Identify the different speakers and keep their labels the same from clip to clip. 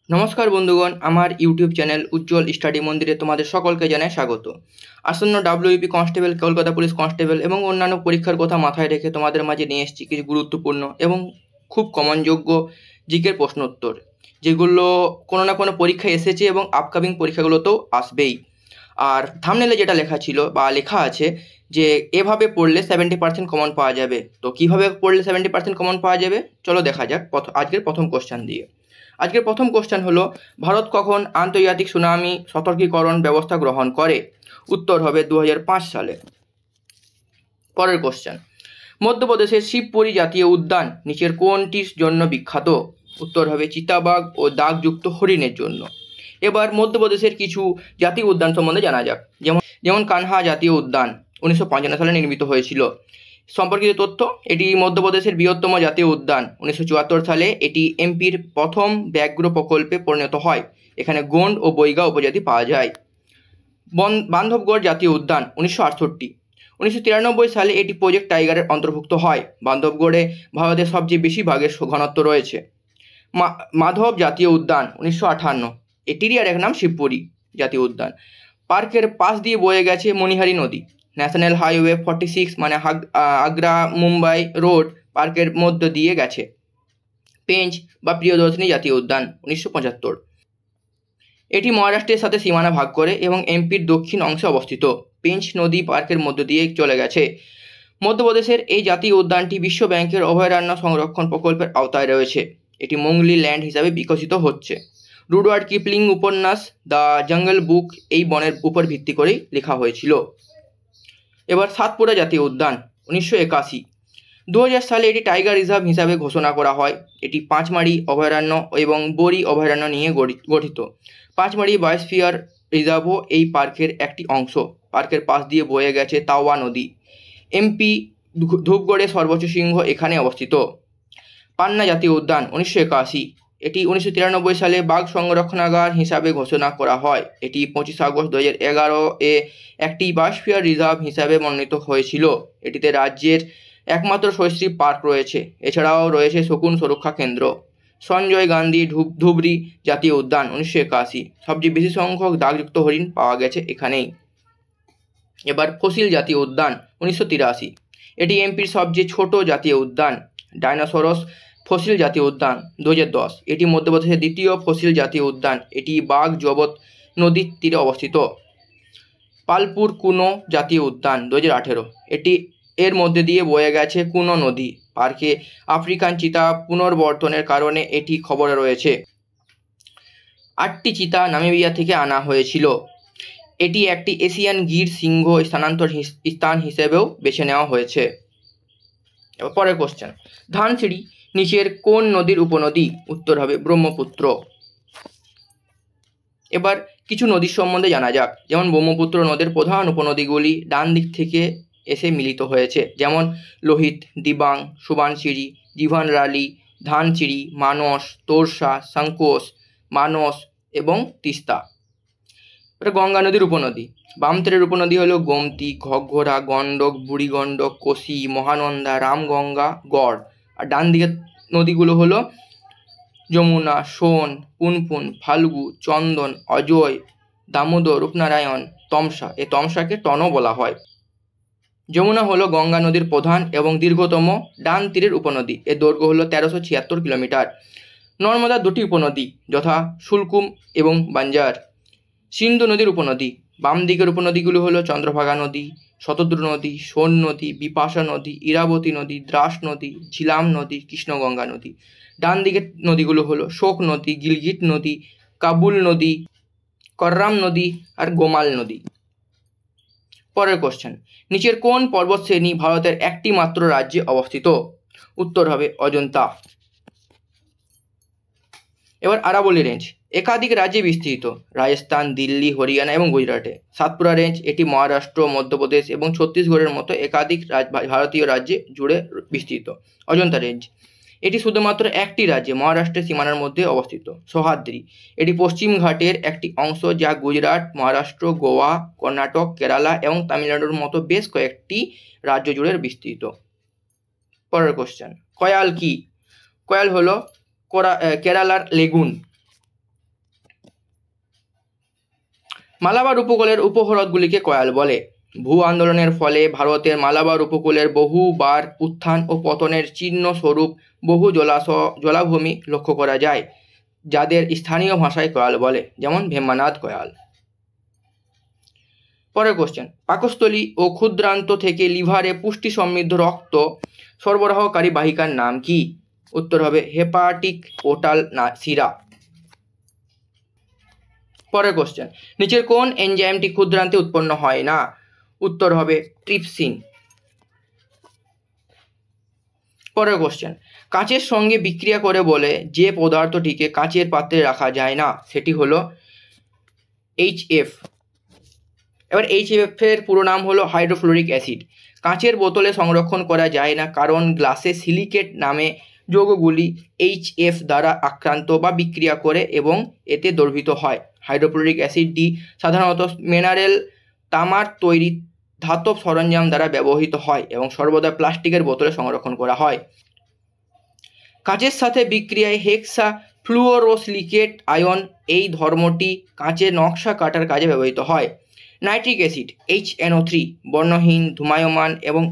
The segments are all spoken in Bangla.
Speaker 1: নমস্কার বন্ধুগণ, আমার ইউটিউব চ্যানেল উজ্জ্বল স্টাডি মন্দিরে তোমাদের সকলকে জানাই স্বাগত। আসন্ন WP constable, Kolkata police constable এবং অন্যান্য পরীক্ষার কথা মাথায় রেখে তোমাদের মাঝে নিয়ে এসেছি কিছু গুরুত্বপূর্ণ এবং খুব কমনযোগ্য জিকের প্রশ্ন উত্তর, যেগুলো কোনো না কোনো পরীক্ষায় এসেছে এবং আপকামিং পরীক্ষাগুলোতেও আসবেই। আর থাম্বনেলে যেটা লেখা ছিল বা লেখা আছে যে এভাবে পড়লে 70% কমন পাওয়া যাবে। তো কিভাবে পড়লে 70% কমন পাওয়া যাবে, চলো দেখা যাক আজকের প্রথম কোশ্চেন দিয়ে। আজকের প্রথম কোশ্চেন হলো, ভারত কখন আন্তর্জাতিক সুনামি সতর্কীকরণ ব্যবস্থা গ্রহণ করে? উত্তর হবে 2005 সালে। পরের কোশ্চেন, মধ্যপ্রদেশের শিবপুরী জাতীয় উদ্যান নিচের কোনটির জন্য বিখ্যাত? উত্তর হবে চিতাবাঘ ও দাগযুক্ত হরিণের জন্য। এবার মধ্যপ্রদেশের কিছু জাতীয় উদ্যান সম্বন্ধে জানা যাক। যেমন কানহা জাতীয় উদ্যান 1955 সালে নির্মিত হয়েছিল। সম্পর্কিত তথ্য, এটি মধ্যপ্রদেশের বৃহত্তম জাতীয় উদ্যান। 1974 সালে এটি এমপির প্রথম ব্যাঘ্র প্রকল্পে পরিণত হয়। এখানে গোন্ড ও বৈগা উপজাতি পাওয়া যায়। বান্ধবগড় জাতীয় উদ্যান 1968। 1993 সালে এটি প্রজেক্ট টাইগারের অন্তর্ভুক্ত হয়। বান্ধবগড়ে ভারতের সবচেয়ে বেশি বাঘের ঘনত্ব রয়েছে। মাধব জাতীয় উদ্যান 1958, এটিরই আর এক নাম শিবপুরী জাতীয় উদ্যান। পার্কের পাশ দিয়ে বয়ে গেছে মণিহারি নদী। ন্যাশনাল হাইওয়ে 46 মানে আগ্রা মুম্বাই রোড পার্কের মধ্য দিয়ে গেছে। পেঞ্চ বা প্রিয়দর্শিনী জাতীয় উদ্যান 1975, এটি মহারাষ্ট্রের সাথে সীমানা ভাগ করে এবং এমপির দক্ষিণ অংশে অবস্থিত। পেঞ্চ নদী পার্কের মধ্য দিয়ে চলে গেছে। মধ্যপ্রদেশের এই জাতীয় উদ্যানটি বিশ্ব ব্যাংকের অভয়ারণ্য সংরক্ষণ প্রকল্পের আওতায় রয়েছে। এটি মংলি ল্যান্ড হিসাবে বিকশিত হচ্ছে। রুডওয়ার্ড কিপলিং উপন্যাস দ্য জঙ্গল বুক এই বনের উপর ভিত্তি করেই লেখা হয়েছিল। এবার সাতপুরা জাতীয় উদ্যান 1981। 2000 সালে এটি টাইগার রিজার্ভ হিসাবে ঘোষণা করা হয়। এটি পাঁচমারি অভয়ারণ্য এবং বোরি অভয়ারণ্য নিয়ে গঠিত। পাঁচমারি বায়োস্ফিয়ার রিজার্ভও এই পার্কের একটি অংশ। পার্কের পাশ দিয়ে বয়ে গেছে তাওয়া নদী। এমপি ধূপগড়ের সর্বোচ্চ শৃঙ্গ এখানে অবস্থিত। পান্না জাতীয় উদ্যান 1981, এটি 1993 সালে বাঘ সংরক্ষণাগার হিসাবে ঘোষণা করা হয়। এটি 25 আগস্ট 2011 এ একটি বায়োস্ফিয়ার রিজার্ভ হিসাবে মনোনীত হয়েছিল। এটিতে রাজ্যের একমাত্র সরীসৃপ পার্ক রয়েছে। এছাড়াও রয়েছে শকুন সুরক্ষা কেন্দ্র। সঞ্জয় গান্ধী ধুবরি জাতীয় উদ্যান 1981, সবচেয়ে বেশি সংখ্যক দাগযুক্ত হরিণ পাওয়া গেছে এখানেই। এবার ফসিল জাতীয় উদ্যান 1983, এটি এমপির সবচেয়ে ছোট জাতীয় উদ্যান। ডাইনোসরস ফসিল জাতীয় উদ্যান 2010, এটি মধ্যপ্রদেশের দ্বিতীয় ফসিল জাতীয় উদ্যান। এটি বাঘ জবত নদীর তীরে অবস্থিত। পালপুর কুনো জাতীয় উদ্যান 2018, এটি এর মধ্যে দিয়ে বয়ে গেছে কুনো নদী। পার্কে আফ্রিকান চিতা পুনর্বর্ধনের কারণে এটি খবরে রয়েছে। 8টি চিতা নামিবিয়া থেকে আনা হয়েছিল। এটি একটি এশিয়ান গির সিংহ স্থানান্তর স্থান হিসেবেও বেছে নেওয়া হয়েছে। এবার পরের কোশ্চেন, ধানসিঁড়ি নিচের কোন নদীর উপনদী? উত্তর হবে ব্রহ্মপুত্র। এবার কিছু নদীর সম্বন্ধে জানা যাক। যেমন ব্রহ্মপুত্র নদের প্রধান উপনদীগুলি ডান দিক থেকে এসে মিলিত হয়েছে, যেমন লোহিত, দিবাং, সুবানসিঁড়ি, জিভানরালি, ধানসিঁড়ি, মানস, তোরসা, সংকোষ, মানস এবং তিস্তা। এটা গঙ্গা নদীর উপনদী। বাম তীরের উপনদী হলো গোমতী, ঘগ্ঘরা, গণ্ডক, বুড়িগণ্ডক, কোশি, মহানন্দা, রামগঙ্গা, গড়। আর ডান দিকের নদীগুলো হলো যমুনা, সোন, পুনপুন, ফাল্গু, চন্দন, অজয়, দামোদর, রূপনারায়ণ, তমসা। এই তমসাকে টনও বলা হয়। যমুনা হলো গঙ্গা নদীর প্রধান এবং দীর্ঘতম ডান তীরের উপনদী। এর দৈর্ঘ্য হলো 1376 কিলোমিটার। নর্মদার দুটি উপনদী যথা শুল্কুম এবং বাঞ্জার। সিন্ধু নদীর উপনদী। বাম দিকের উপনদীগুলো হলো চন্দ্রভাগা নদী, শতদ্রু নদী, সোন নদী, বিপাশা নদী, ইরাবতী নদী, দ্রাস নদী, ঝিলাম নদী, কৃষ্ণগঙ্গা নদী। ডান দিকের নদীগুলো হলো শোক নদী, গিলগিট নদী, কাবুল নদী, কররাম নদী আর গোমাল নদী। পরের কোশ্চেন, নিচের কোন পর্বতশ্রেণী ভারতের একটি মাত্র রাজ্যে অবস্থিত? উত্তর হবে অজন্তা। এবার আরাবল্লী রেঞ্জ একাধিক রাজ্যে বিস্তৃত। রাজস্থান, দিল্লি, হরিয়ানা এবং গুজরাটে। সাতপুরা রেঞ্জ এটি মহারাষ্ট্র, মধ্যপ্রদেশ এবং ছত্তিশগড়ের মতো একাধিক ভারতীয় রাজ্যে জুড়ে বিস্তৃত। অজন্তা রেঞ্জ এটি শুধুমাত্র একটি রাজ্যে মহারাষ্ট্রের সীমানার মধ্যে অবস্থিত। সহ্যাদ্রি এটি পশ্চিম ঘাটের একটি অংশ যা গুজরাট, মহারাষ্ট্র, গোয়া, কর্ণাটক, কেরালা এবং তামিলনাড়ুর মতো বেশ কয়েকটি রাজ্য জুড়ে বিস্তৃত। পরের কোশ্চেন, কয়াল কি? কয়াল হলো কেরালার লেগুন। মালাবার উপকূলের উপহ্রদগুলিকে কয়াল বলে। ভূ আন্দোলনের ফলে ভারতের মালাবার উপকূলের বহুবার উত্থান ও পতনের চিহ্ন স্বরূপ বহু জলাভূমি লক্ষ্য করা যায়, যাদের স্থানীয় ভাষায় কয়াল বলে, যেমন ভেম্বানাদ কয়াল। পরের কোশ্চেন, পাকস্থলী ও ক্ষুদ্রান্ত থেকে লিভারে পুষ্টি সমৃদ্ধ রক্ত সরবরাহকারী বাহিকার নাম কি? উত্তর হবে হেপাটিক পোর্টাল শিরা। পরের কোশ্চেন, নিচের কোন এনজাইমটি ক্ষুদ্রান্তে উৎপন্ন হয় না? উত্তর হবে ট্রিপসিন। পরের কোশ্চেন, কাঁচের সঙ্গে বিক্রিয়া করে বলে যে পদার্থটিকে কাঁচের পাত্রে রাখা যায় না সেটি হলো HF। এবার HF এর পুরো নাম হলো হাইড্রোফ্লোরিক অ্যাসিড। কাঁচের বোতলে সংরক্ষণ করা যায় না কারণ গ্লাসে সিলিকেট নামে যৌগগুলি HF দ্বারা আক্রান্ত বা বিক্রিয়া করে এবং এতে দ্রবীভূত হয়। হাইড্রোফ্লোরিক অ্যাসিডটি সাধারণত মিনারেল তামার তৈরি ধাতব সরঞ্জাম দ্বারা ব্যবহৃত হয় এবং সর্বদা প্লাস্টিকের বোতলে সংরক্ষণ করা হয়। কাঁচের সাথে বিক্রিয়ায় হেক্সা ফ্লুওরোসিলিকেট আয়ন এই ধর্মটি কাঁচের নকশা কাটার কাজে ব্যবহৃত হয়। নাইট্রিক অ্যাসিড HNO3 বর্ণহীন, ধূমায়মান এবং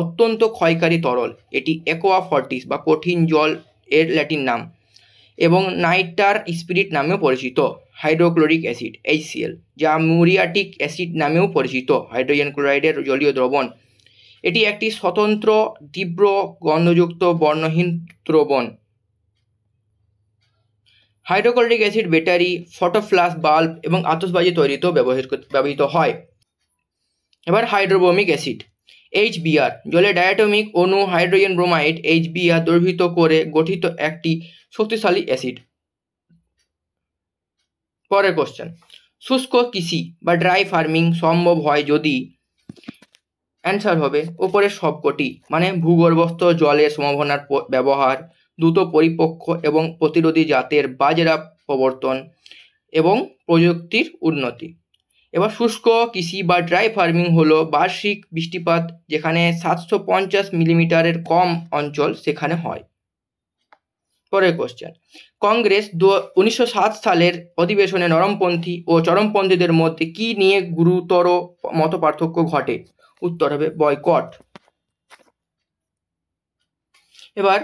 Speaker 1: অত্যন্ত ক্ষয়কারী তরল। এটি অ্যাকোয়া ফর্টিস বা কঠিন জল এর ল্যাটিন নাম এবং নাইটার স্পিরিট নামেও পরিচিত। হাইড্রোক্লোরিক অ্যাসিড HCl, যা মুরিয়াটিক অ্যাসিড নামেও পরিচিত, হাইড্রোজেন ক্লোরাইডের জলীয় দ্রবণ। এটি একটি স্বতন্ত্র তীব্র গন্ধযুক্ত বর্ণহীন দ্রবণ। হাইড্রোক্লোরিক অ্যাসিড ব্যাটারি, ফটোফ্লাশ বাল্ব এবং আতশবাজি তৈরিতেও ব্যবহৃত হয়। এবার হাইড্রোব্রোমিক অ্যাসিড HBr, জলে ডায়াটমিক অণু হাইড্রোজেন ব্রোমাইড HBr দ্রবীভূত করে গঠিত একটি শক্তিশালী অ্যাসিড। পরের কোশ্চেন, শুষ্ক কৃষি বা ড্রাই ফার্মিং সম্ভব হয় যদি? অ্যান্সার হবে ওপরের সবকটি, মানে ভূগর্ভস্থ জলের সম্ভাবনার ব্যবহার, দ্রুত পরিপক্ক এবং প্রতিরোধী জাতের বাজরা প্রবর্তন এবং প্রযুক্তির উন্নতি। এবার শুষ্ক কৃষি বা ড্রাই ফার্মিং হলো বার্ষিক বৃষ্টিপাত যেখানে 750 মিলিমিটারের কম অঞ্চল সেখানে হয়। পরের কোশ্চেন, কংগ্রেস 1907 সালের অধিবেশনে নরমপন্থী ও চরমপন্থীদের মধ্যে কি নিয়ে গুরুতর মতপার্থক্য ঘটে? উত্তর হবে বয়কট। এবার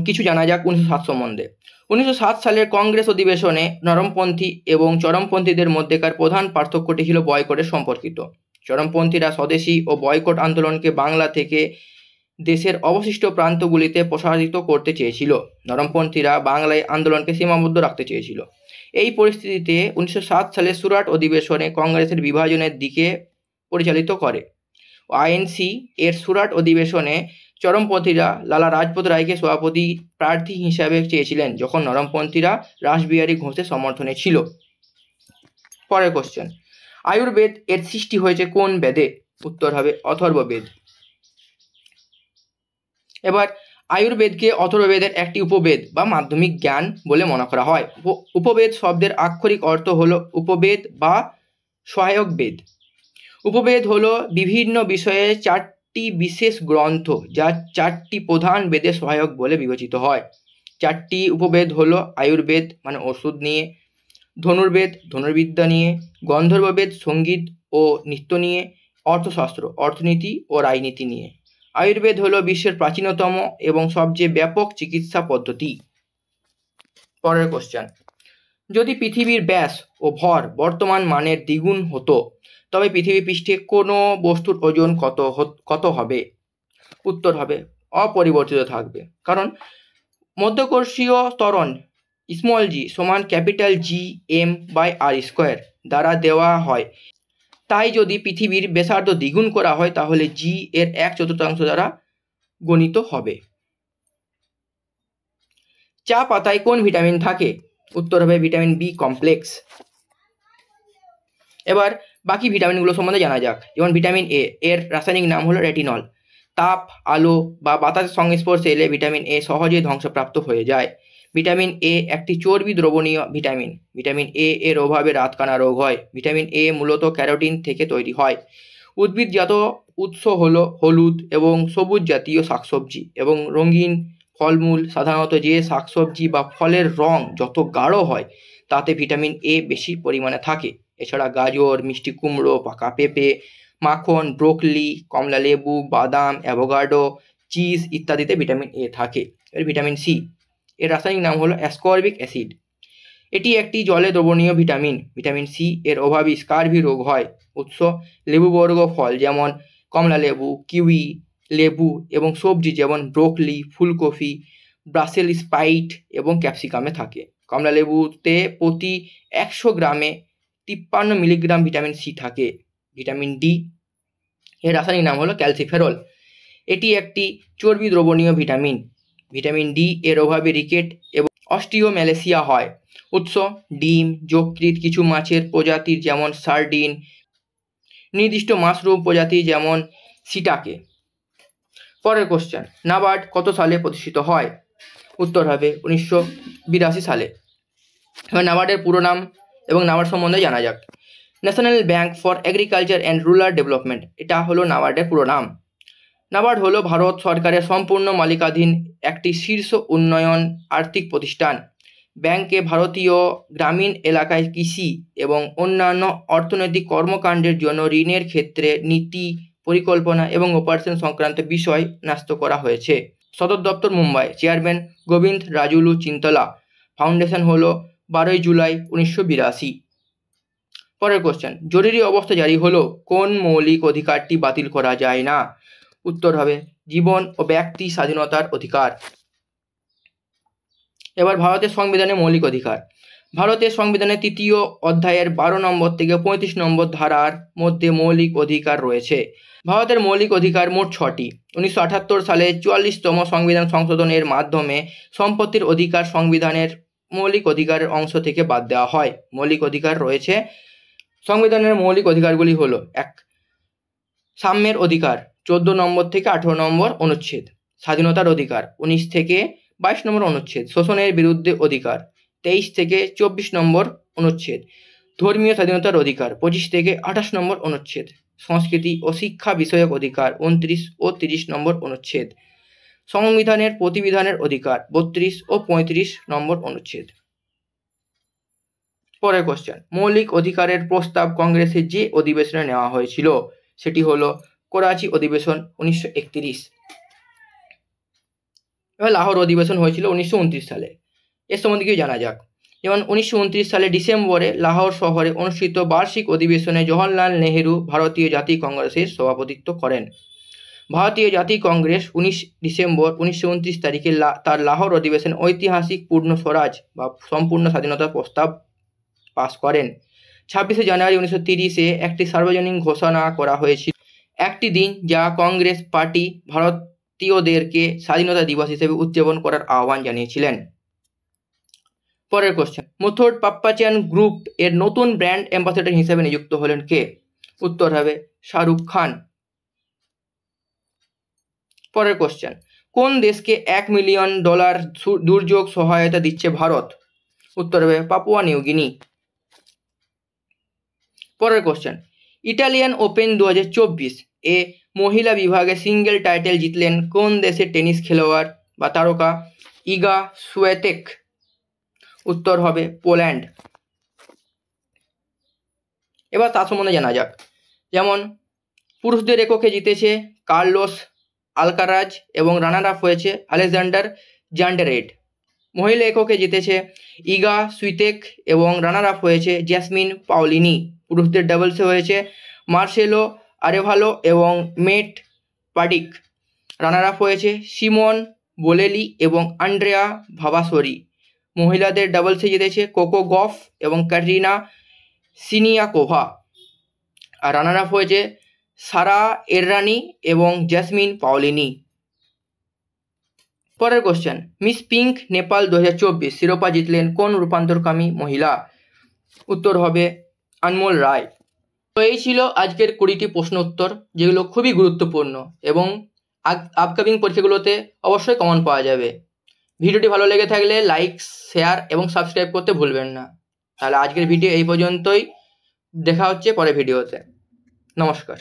Speaker 1: কিছু জানা যাক 1907 সম্বন্ধে। 1907 সালের কংগ্রেস অধিবেশনে নরমপন্থী এবং চরমপন্থীদের মধ্যেকার প্রধান পার্থক্যটি ছিল বয়কটের সম্পর্কিত। চরমপন্থীরা স্বদেশী ও বয়কট আন্দোলনকে বাংলা থেকে দেশের অবশিষ্ট প্রান্তগুলিতে প্রসারিত করতে চেয়েছিল। নরমপন্থীরা বাংলায় আন্দোলনকে সীমাবদ্ধ রাখতে চেয়েছিল। এই পরিস্থিতিতে 1907 সালের সুরাট অধিবেশনে কংগ্রেসের বিভাজনের দিকে পরিচালিত করে। আইএনসি এর সুরাট অধিবেশনে চরমপন্থীরা লালা রাজপথ রায়কে সভাপতি প্রার্থী হিসাবে চেয়েছিলেন, যখন নরমপন্থীরা রাসবিহারী ঘোষের সমর্থনে ছিল। পরের কোশ্চেন, আয়ুর্বেদ এর সৃষ্টি হয়েছে কোন বেদে? উত্তর হবে অথর্ববেদ। এবার আয়ুর্বেদকে অথর্ববেদের একটি উপবেদ বা মাধ্যমিক জ্ঞান বলে মনে করা হয়। উপবেদ শব্দের আক্ষরিক অর্থ হলো উপবেদ বা সহায়ক বেদ। উপবেদ হলো বিভিন্ন বিষয়ে 4টি বিশেষ গ্রন্থ যা 4টি প্রধান বেদের সহায়ক বলে বিবেচিত হয়। 4টি উপবেদ হলো আয়ুর্বেদ মানে ওষুধ নিয়ে, ধনুর্বেদ ধনুর্বিদ্যা নিয়ে, গন্ধর্ববেদ সঙ্গীত ও নৃত্য নিয়ে, অর্থশাস্ত্র অর্থনীতি ও রাজনীতি নিয়ে। আয়ুর্বেদ হলো বিশ্বের প্রাচীনতম এবং সবচেয়ে ব্যাপক চিকিৎসা পদ্ধতি। পরের কোশ্চেন, যদি পৃথিবীর ব্যাস ও ভর বর্তমান মানের দ্বিগুণ হতো তবে পৃথিবী পৃষ্ঠে কোনো বস্তুর ওজন কত হবে? উত্তর হবে অপরিবর্তিত থাকবে, কারণ মধ্যকর্ষীয় ত্বরণ স্মল g সমান ক্যাপিটাল GM/r² দ্বারা দেওয়া হয়। তাই যদি পৃথিবীর ব্যাসার্ধ দ্বিগুণ করা হয় তাহলে g এর 1/4 দ্বারা গণিত হবে। চা পাতায় কোন ভিটামিন থাকে? উত্তর হবে ভিটামিন বি কমপ্লেক্স। এবার বাকি ভিটামিনগুলো সম্বন্ধে জানা যাক। যেমন ভিটামিন এ এর রাসায়নিক নাম হলো রেটিনল। তাপ, আলো বা বাতাসের সংস্পর্শে এলে ভিটামিন এ সহজেই ধ্বংসপ্রাপ্ত হয়ে যায়। ভিটামিন এ একটি চর্বি দ্রবণীয় ভিটামিন। ভিটামিন এ এর অভাবে রাতকানা রোগ হয়। ভিটামিন এ মূলত ক্যারোটিন থেকে তৈরি হয়। উদ্ভিদজাত উৎস হলো হলুদ এবং সবুজ জাতীয় শাকসবজি এবং রঙিন ফলমূল। সাধারণত যে শাকসবজি বা ফলের রং যত গাঢ় হয় তাতে ভিটামিন এ বেশি পরিমাণে থাকে এছাড়া গাজর, মিষ্টি কুমড়ো, পাকা পেঁপে, মাখন, ব্রোকলি, কমলা লেবু, বাদাম, অ্যাভোকাডো, চিজ ইত্যাদিতে ভিটামিন এ থাকে। এর ভিটামিন সি, এর রাসায়নিক নাম হলো অ্যাসকর্বিক অ্যাসিড। এটি একটি জলে দ্রবণীয় ভিটামিন। ভিটামিন সি এর অভাবে স্কারভি রোগ হয়। উৎস: লেবুবর্গ ফল যেমন কমলা লেবু, কিউই, লেবু এবং সবজি যেমন ব্রোকলি, ফুলকপি, ব্রাসেল স্প্রাউট এবং ক্যাপসিকামে থাকে। কমলা লেবুতে প্রতি 100 গ্রামে 53 মিলিগ্রাম ভিটামিন সি থাকে। ভিটামিন ডি, এর রাসায়নিক নাম হলো ক্যালসিফেরল। এটি একটি চর্বি দ্রবণীয় ভিটামিন। ভিটামিন ডি এর অভাবে রিকেট এবং অস্টিওম্যালেসিয়া হয়। উৎস: ডিম, যকৃৎ, কিছু মাছের প্রজাতি যেমন সার্ডিন, নির্দিষ্ট মাশরুম প্রজাতি যেমন সিটাকে। পরের কোশ্চেন, নাবার্ড কত সালে প্রতিষ্ঠিত হয়? উত্তর হবে 1982 সালে। এবার নাবার্ডের পুরো নাম এবং নাবার্ড সম্বন্ধে জানা যাক। National bank for agriculture and rural development, এটা হলো নাবার্ডের পুরো নাম। নাবার্ড হলো ভারত সরকারের সম্পূর্ণ মালিকাধীন একটি শীর্ষ উন্নয়ন আর্থিক প্রতিষ্ঠান। ব্যাংকে ভারতীয় গ্রামীণ এলাকায় কৃষি এবং অন্যান্য অর্থনৈতিক কর্মকাণ্ডের জন্য ঋণের ক্ষেত্রে নীতি, পরিকল্পনা এবং অপারেশন সংক্রান্ত বিষয় ন্যস্ত করা হয়েছে। সদর দপ্তর মুম্বাই। চেয়ারম্যান গোবিন্দ রাজুলু চিন্তলা। ফাউন্ডেশন হলো 12 জুলাই 1982। পরের কোশ্চেন, জরুরি অবস্থা জারি হলো কোন মৌলিক অধিকারটি বাতিল করা যায় না? উত্তর হবে জীবন ও ব্যক্তি স্বাধীনতার অধিকার। এবার ভারতের সংবিধানে মৌলিক অধিকার। ভারতের সংবিধানের 3য় অধ্যায়ের 12 নম্বর থেকে 35 নম্বর ধারার মধ্যে মৌলিক অধিকার রয়েছে। ভারতের মৌলিক অধিকার মোট 6টি। 1978 সালে 44তম সংবিধান সংশোধনের মাধ্যমে সম্পত্তির অধিকার সংবিধানের মৌলিক অধিকারের অংশ থেকে বাদ দেওয়া হয়। মৌলিক অধিকার রয়েছে। সংবিধানের মৌলিক অধিকারগুলি হলো: 1. সাম্যের অধিকার 14 নম্বর থেকে 18 নম্বর অনুচ্ছেদ। স্বাধীনতার অধিকার 19 থেকে 22 নম্বর অনুচ্ছেদ। শোষণের বিরুদ্ধে অধিকার 23 থেকে 24 নম্বর অনুচ্ছেদ। ধর্মীয় স্বাধীনতার অধিকার 25 থেকে 28 নম্বর অনুচ্ছেদ। সংস্কৃতি ও শিক্ষা বিষয়ক অধিকার 29 ও 30 নম্বর অনুচ্ছেদ। সংবিধানের প্রতিবিধানের অধিকার 32 ও 35 নম্বর অনুচ্ছেদ। পরের কোশ্চেন, মৌলিক অধিকারের প্রস্তাব কংগ্রেসের যে অধিবেশনে নেওয়া হয়েছিল সেটি হলো করাচি অধিবেশন 1931। এবার লাহোর অধিবেশন হয়েছিল 1929 সালে। এর সম্বন্ধে কিছু জানা যাক। যেমন 1929 সালে ডিসেম্বরে লাহোর শহরে অনুষ্ঠিত বার্ষিক অধিবেশনে জওহরলাল নেহেরু ভারতীয় জাতীয় কংগ্রেসের সভাপতিত্ব করেন। ভারতীয় জাতীয় কংগ্রেস 19 ডিসেম্বর 1929 তারিখে তার লাহোর অধিবেশনে ঐতিহাসিক পূর্ণ স্বরাজ বা সম্পূর্ণ স্বাধীনতার প্রস্তাব পাশ করেন। 26শে জানুয়ারি 1930-এ একটি সার্বজনীন ঘোষণা করা হয়েছিল, একটি দিন যা কংগ্রেস পার্টি ভারতীয়দেরকে স্বাধীনতা দিবস হিসেবে উদযাপন করার আহ্বান জানিয়েছিলেন। পরের কোশ্চেন, মুথুট পাপ্পাচান গ্রুপ এর নতুন ব্র্যান্ড অ্যাম্বাসেডর হিসেবে নিযুক্ত হলেন কে? উত্তর হবে শাহরুখ খান। পরের কোশ্চেন, কোন দেশকে $1 মিলিয়ন দুর্যোগ সহায়তা দিচ্ছে ভারত? উত্তর হবে পাপুয়া নিউ গিনি। পরের কোশ্চেন, ইটালিয়ান ওপেন 2024 এ মহিলা বিভাগে সিঙ্গেল টাইটেল জিতলেন কোন দেশের টেনিস খেলোয়াড় বা তারকা? ইগা সুয়েতেক। উত্তর হবে পোল্যান্ড। এবার তার সম্বন্ধে জানা যাক। যেমন পুরুষদের এককে জিতেছে কার্লোস আলকারাজ এবং রানার আপ হয়েছে আলেকজান্ডার জান্ডারেড। মহিলা এককে জিতেছে ইগা সুইতেক এবং রানার আপ হয়েছে জ্যাসমিন পাওলিনি। পুরুষদের ডাবলসে হয়েছে মার্সেলো আরেভালো এবং মেট পাডিক। রানার আপ হয়েছে সিমন বোলেলি এবং আন্দ্রেয়া ভাভাসরি। মহিলাদের ডাবলসে জিতেছে কোকো গফ এবং ক্যাটরিনা সিনিয়াকোভা। আর রানার আপ হয়েছে সারা এররানি এবং জ্যাসমিন পাওলিনি। পরের কোশ্চেন, মিস পিঙ্ক নেপাল 2024 শিরোপা জিতলেন কোন রূপান্তরকামী মহিলা? উত্তর হবে আনমোল রায়। তো এই ছিল আজকের 20টি প্রশ্ন উত্তর, যেগুলো খুবই গুরুত্বপূর্ণ এবং আপকামিং পরীক্ষাগুলোতে অবশ্যই কমন পাওয়া যাবে। ভিডিওটি ভালো লেগে থাকলে লাইক, শেয়ার এবং সাবস্ক্রাইব করতে ভুলবেন না। তাহলে আজকের ভিডিও এই পর্যন্তই, দেখা হচ্ছে পরের ভিডিওতে। নমস্কার।